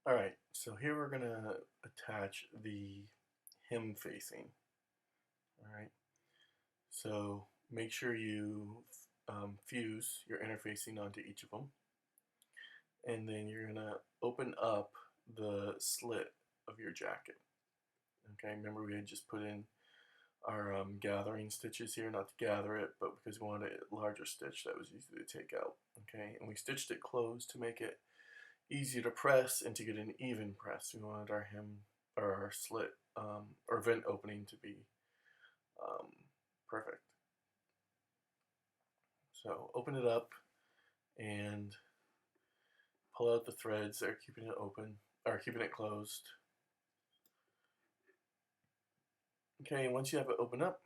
Alright, so here we're going to attach the hem facing. Alright, so make sure you fuse your interfacing onto each of them. And then you're going to open up the slit of your jacket. Okay, remember we had just put in our gathering stitches here, not to gather it, but because we wanted a larger stitch that was easy to take out. Okay, and we stitched it closed to make it easy to press and to get an even press. We wanted our hem or our slit or vent opening to be um, perfect. So open it up and pull out the threads that are keeping it open or keeping it closed. Okay, and once you have it open up,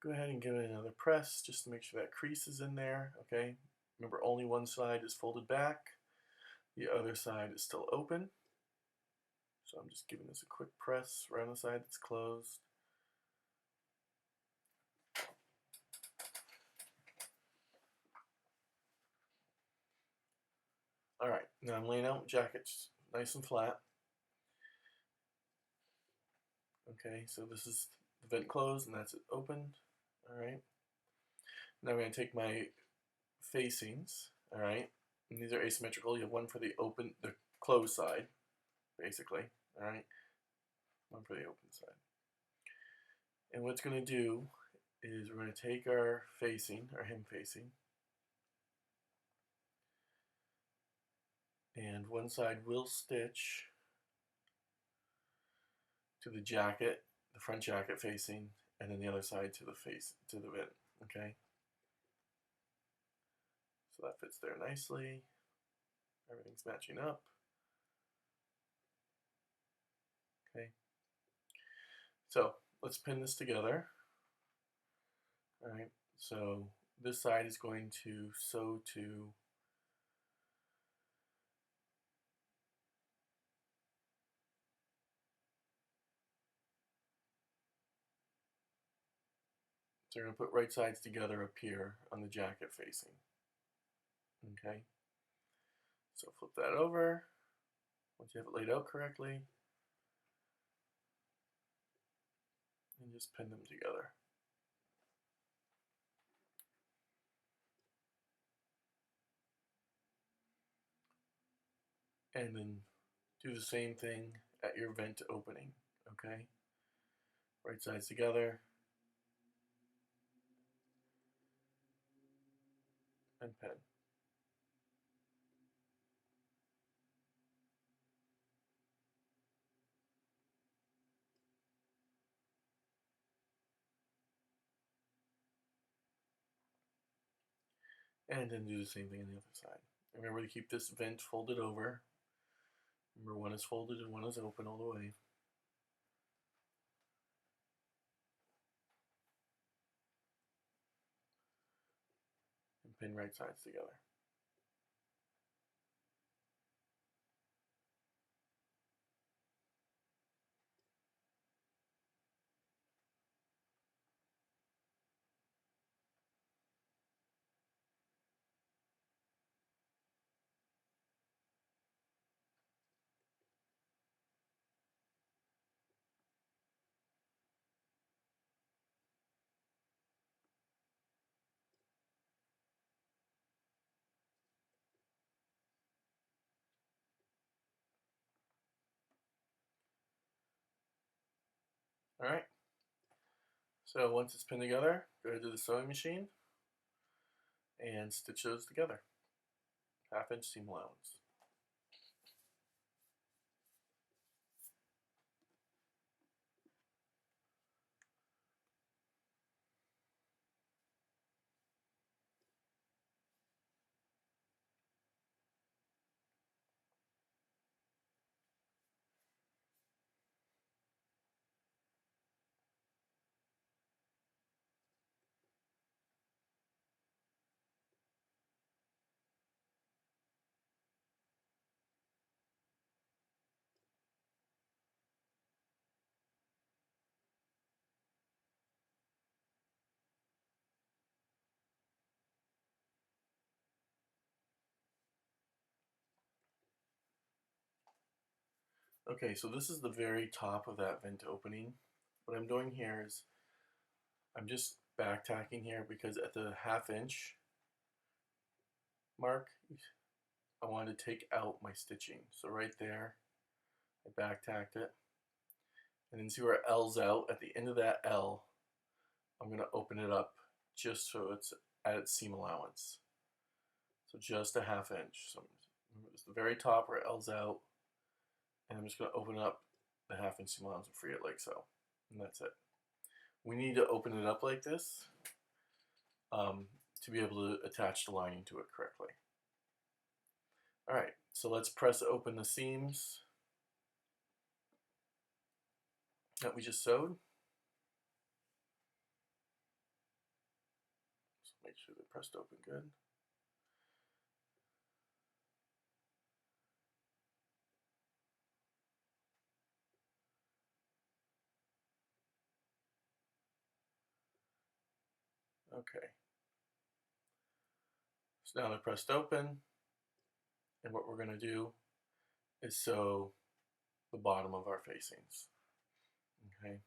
go ahead and give it another press just to make sure that crease is in there. Okay, remember only one side is folded back, the other side is still open. So I'm just giving this a quick press around the side that's closed. Alright, now I'm laying out jackets nice and flat. Okay, so this is the vent closed and that's it opened. Alright. Now I'm going to take my facings, alright, and these are asymmetrical. You have one for the closed side, basically, alright, one for the open side. And what it's going to do is we're going to take our facing, our hem facing, and one side will stitch to the jacket, the front jacket facing, and then the other side to the vent, okay? So that fits there nicely. Everything's matching up. Okay. So let's pin this together. All right. So this side is going to sew to so we're going to put right sides together up here on the jacket facing. Okay. So flip that over. Once you have it laid out correctly, and just pin them together. And then do the same thing at your vent opening, okay? Right sides together, and pin. And then do the same thing on the other side. Remember to keep this vent folded over. Remember, one is folded and one is open all the way. And pin right sides together. Alright, so once it's pinned together, go to the sewing machine and stitch those together. 1/2 inch seam allowance. Okay, so this is the very top of that vent opening. What I'm doing here is I'm just back tacking here because at the 1/2 inch mark, I wanted to take out my stitching. So right there, I back tacked it. And then see where L's out? At the end of that L, I'm going to open it up just so it's at its seam allowance. So just a 1/2 inch. So it's the very top where L's out, and I'm just going to open up the 1/2 inch seam allowance and free it like so. And that's it. We need to open it up like this to be able to attach the lining to it correctly. Alright, so let's press open the seams that we just sewed. So make sure they're pressed open good. Okay. So now they're pressed open, and what we're going to do is sew the bottom of our facings. Okay.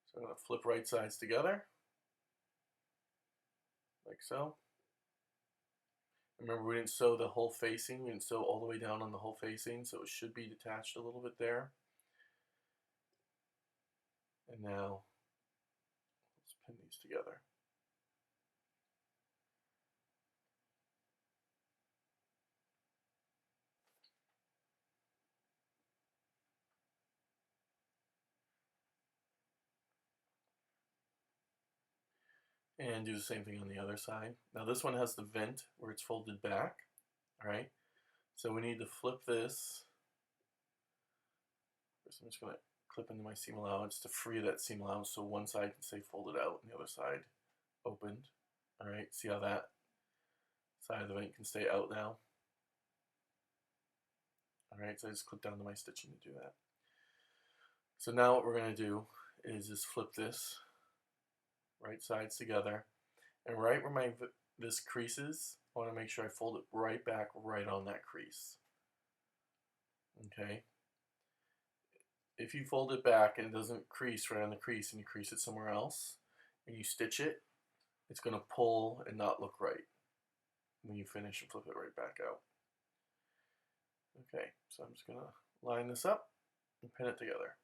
So I'm going to flip right sides together, like so. Remember, we didn't sew the whole facing. We didn't sew all the way down on the whole facing, so it should be detached a little bit there. And now, let's pin these together. And do the same thing on the other side. Now this one has the vent where it's folded back, all right? So we need to flip this. First I'm just going to clip into my seam allowance to free that seam allowance so one side can stay folded out and the other side opened. All right, see how that side of the vent can stay out now? All right, so I just clip down to my stitching to do that. So now what we're going to do is just flip this right sides together, and right where this creases, I want to make sure I fold it right back right on that crease. Okay. If you fold it back and it doesn't crease right on the crease and you crease it somewhere else and you stitch it, it's going to pull and not look right when you finish and flip it right back out. Okay, so I'm just going to line this up and pin it together.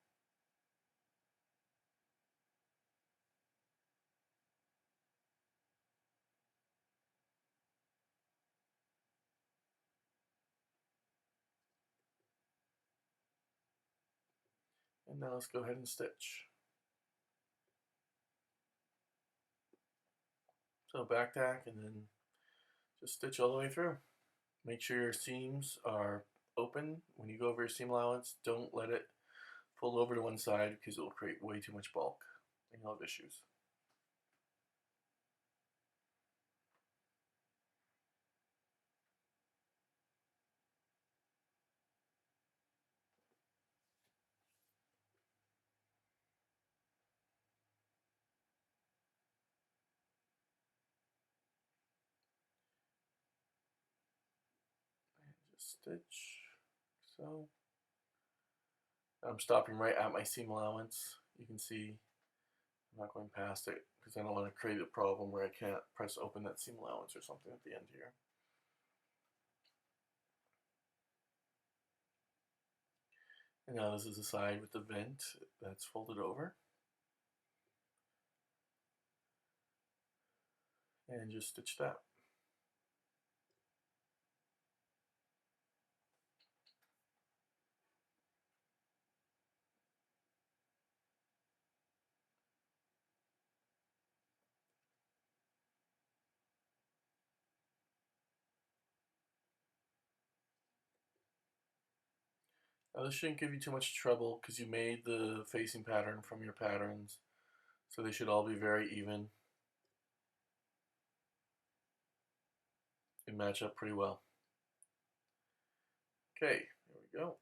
And now let's go ahead and stitch. So back tack and then just stitch all the way through. Make sure your seams are open. When you go over your seam allowance, don't let it fold over to one side because it will create way too much bulk and you'll have issues. And just stitch so. I'm stopping right at my seam allowance. You can see I'm not going past it because I don't want to create a problem where I can't press open that seam allowance or something at the end here. And now this is the side with the vent that's folded over. And just stitch that. Now this shouldn't give you too much trouble because you made the facing pattern from your patterns, so they should all be very even and match up pretty well. Okay, there we go.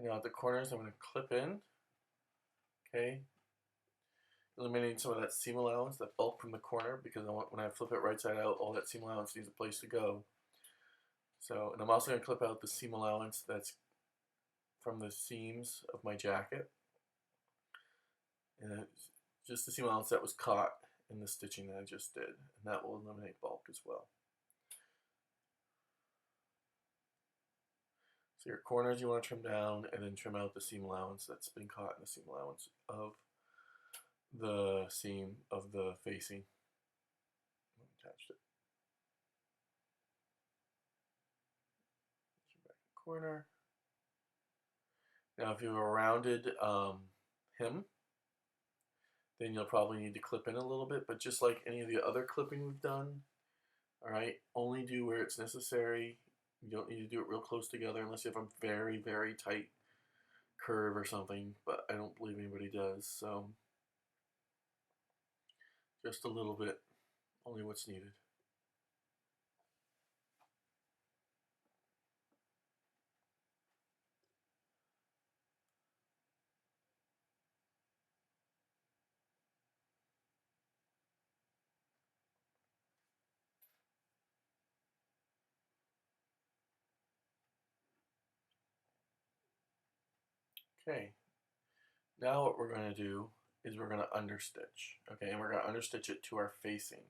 And now at the corners, I'm going to clip in, okay, eliminating some of that seam allowance, that bulk from the corner, because when I flip it right side out, all that seam allowance needs a place to go. So, and I'm also going to clip out the seam allowance that's from the seams of my jacket, and it's just the seam allowance that was caught in the stitching that I just did, and that will eliminate bulk as well. So your corners you want to trim down, and then trim out the seam allowance that's been caught in the seam allowance of the seam of the facing. Attached it. Back in the corner. Now if you have a rounded hem, then you'll probably need to clip in a little bit, but just like any of the other clipping we've done, alright, only do where it's necessary. You don't need to do it real close together unless you have a very, very tight curve or something, but I don't believe anybody does, so just a little bit, only what's needed. Okay, now what we're going to do is we're going to understitch, okay, and we're going to understitch it to our facing.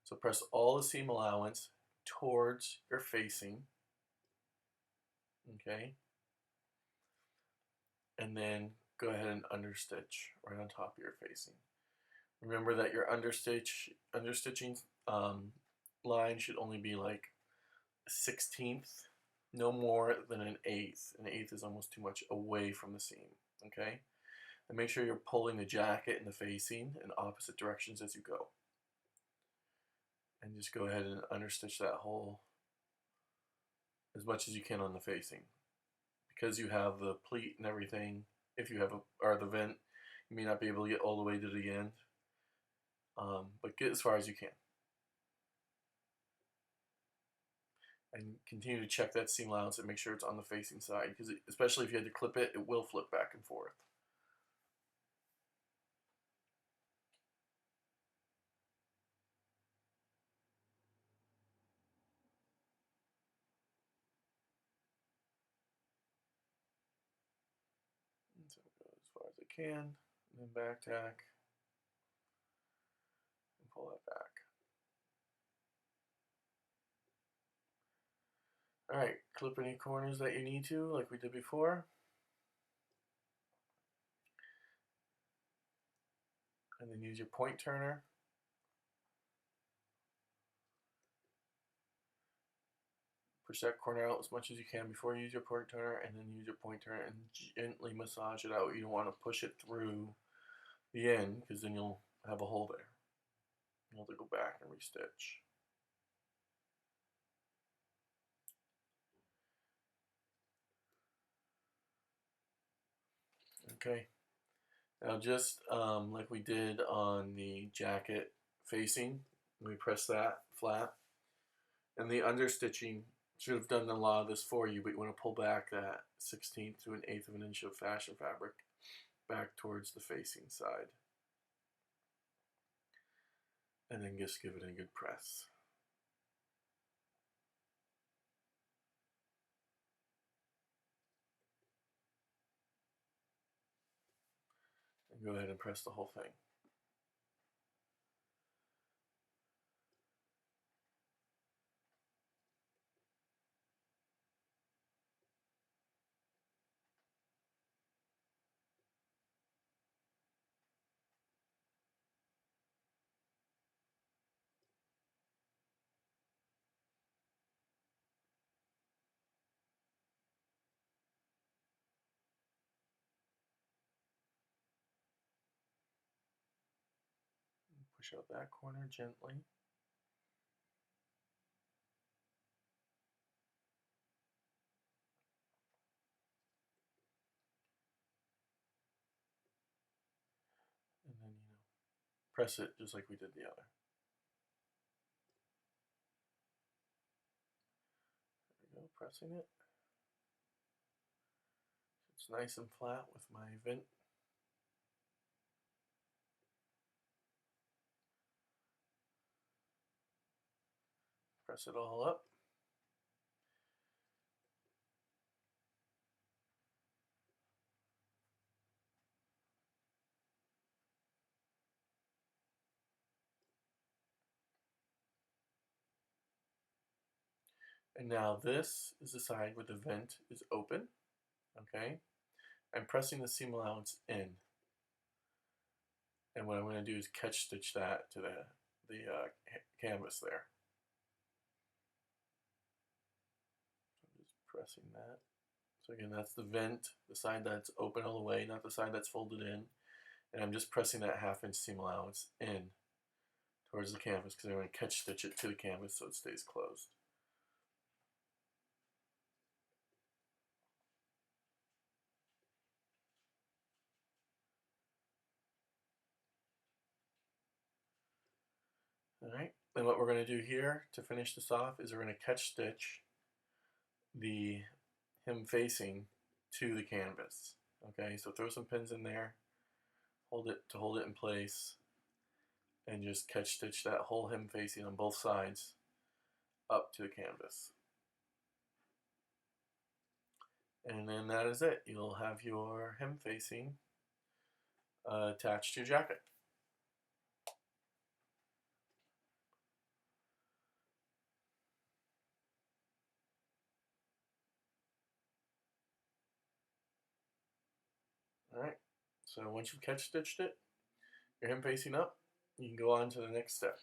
So press all the seam allowance towards your facing, okay, and then go ahead and understitch right on top of your facing. Remember that your understitching line should only be like 1/16, no more than an eighth. An eighth is almost too much away from the seam, okay? And make sure you're pulling the jacket and the facing in opposite directions as you go. And just go ahead and understitch that hole as much as you can on the facing. Because you have the pleat and everything, if you have or the vent, you may not be able to get all the way to the end, but get as far as you can. And continue to check that seam allowance and make sure it's on the facing side, because especially if you had to clip it, it will flip back and forth. And so go as far as I can, and then back tack, and pull that back. Alright, clip any corners that you need to, like we did before. And then use your point turner. Push that corner out as much as you can before you use your point turner, and then use your point turner and gently massage it out. You don't want to push it through the end, because then you'll have a hole there. You'll have to go back and restitch. Okay, now just like we did on the jacket facing, we press that flat, and the understitching should have done a lot of this for you, but you want to pull back that 1/16 to 1/8 of an inch of fashion fabric back towards the facing side, and then just give it a good press. And go ahead and press the whole thing. Push out that corner gently. And then, press it just like we did the other. There we go, pressing it. Should It's nice and flat with my vent. Press it all up. And now this is the side where the vent is open, okay? I'm pressing the seam allowance in. And what I'm going to do is catch stitch that to the canvas there. So I'm just pressing that. So again, that's the vent, the side that's open all the way, not the side that's folded in. And I'm just pressing that 1/2 inch seam allowance in towards the canvas because I'm going to catch stitch it to the canvas so it stays closed. Alright, and what we're going to do here to finish this off is we're going to catch stitch the hem facing to the canvas. Okay, so throw some pins in there, hold it in place, and just catch stitch that whole hem facing on both sides up to the canvas. And then that is it. You'll have your hem facing attached to your jacket. Alright, so once you've catch stitched it, your hem facing up, you can go on to the next step.